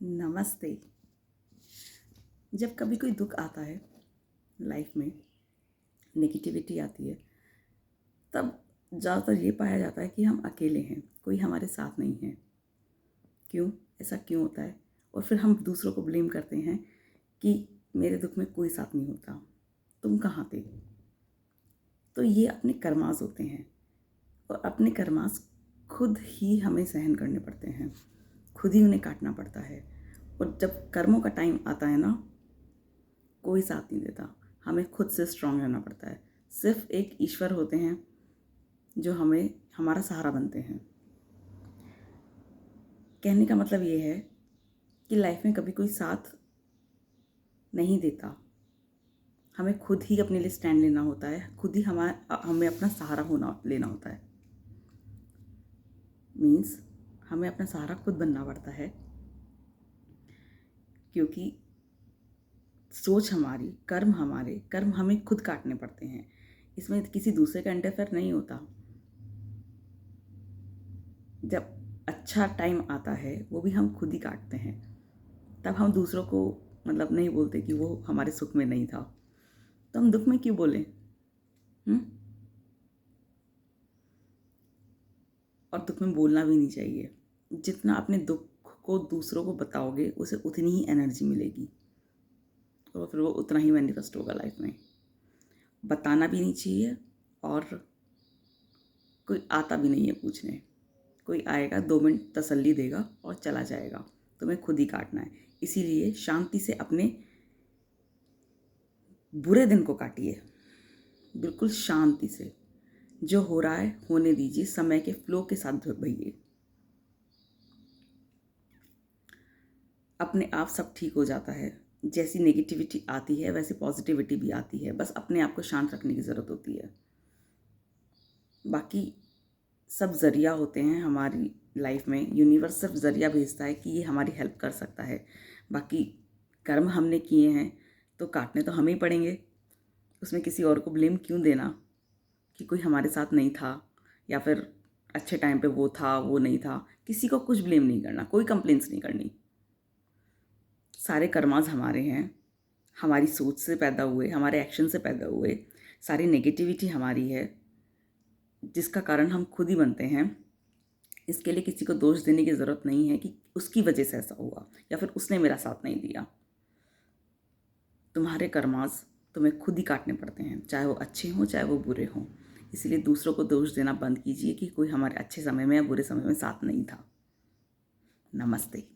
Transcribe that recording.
नमस्ते। जब कभी कोई दुख आता है लाइफ में, नेगेटिविटी आती है, तब ज़्यादातर ये पाया जाता है कि हम अकेले हैं, कोई हमारे साथ नहीं है। क्यों? ऐसा क्यों होता है? और फिर हम दूसरों को ब्लेम करते हैं कि मेरे दुख में कोई साथ नहीं होता, तुम कहाँ थे? तो ये अपने कर्मास होते हैं और अपने कर्मास खुद ही हमें सहन करने पड़ते हैं, खुद ही उन्हें काटना पड़ता है। और जब कर्मों का टाइम आता है ना, कोई साथ नहीं देता, हमें खुद से स्ट्रांग रहना पड़ता है। सिर्फ एक ईश्वर होते हैं जो हमें हमारा सहारा बनते हैं। कहने का मतलब ये है कि लाइफ में कभी कोई साथ नहीं देता, हमें खुद ही अपने लिए स्टैंड लेना होता है, खुद ही हमें अपना सहारा लेना होता है। मीन्स हमें अपना सहारा खुद बनना पड़ता है, क्योंकि सोच हमारी, कर्म हमें खुद काटने पड़ते हैं। इसमें किसी दूसरे का इंटरफेयर नहीं होता। जब अच्छा टाइम आता है वो भी हम खुद ही काटते हैं। तब हम दूसरों को नहीं बोलते कि वो हमारे सुख में नहीं था, तो हम दुख में क्यों बोलें? और दुख में बोलना भी नहीं चाहिए। जितना अपने दुख को दूसरों को बताओगे, उसे उतनी ही एनर्जी मिलेगी और फिर वो उतना ही मैनिफेस्ट होगा लाइफ में। बताना भी नहीं चाहिए और कोई आता भी नहीं है पूछने। कोई आएगा 2 मिनट तसल्ली देगा और चला जाएगा। तुम्हें खुद ही काटना है। इसीलिए शांति से अपने बुरे दिन को काटिए, बिल्कुल शांति से। जो हो रहा है होने दीजिए, समय के फ्लो के साथ बहिए। अपने आप सब ठीक हो जाता है। जैसी नेगेटिविटी आती है वैसी पॉजिटिविटी भी आती है। बस अपने आप को शांत रखने की ज़रूरत होती है। बाकी सब ज़रिया होते हैं हमारी लाइफ में। यूनिवर्स सिर्फ ज़रिया भेजता है कि ये हमारी हेल्प कर सकता है। बाकी कर्म हमने किए हैं तो काटने तो हमें ही पड़ेंगे। उसमें किसी और को ब्लेम क्यों देना कि कोई हमारे साथ नहीं था या फिर अच्छे टाइम पे वो था, वो नहीं था। किसी को कुछ ब्लेम नहीं करना, कोई कंप्लेंट्स नहीं करनी। सारे कर्मास हमारे हैं, हमारी सोच से पैदा हुए, हमारे एक्शन से पैदा हुए। सारी नेगेटिविटी हमारी है, जिसका कारण हम खुद ही बनते हैं। इसके लिए किसी को दोष देने की ज़रूरत नहीं है कि उसकी वजह से ऐसा हुआ या फिर उसने मेरा साथ नहीं दिया। तुम्हारे कर्मास तुम्हें खुद ही काटने पड़ते हैं, चाहे वो अच्छे हों चाहे वो बुरे हों। इसलिए दूसरों को दोष देना बंद कीजिए कि कोई हमारे अच्छे समय में या बुरे समय में साथ नहीं था। नमस्ते।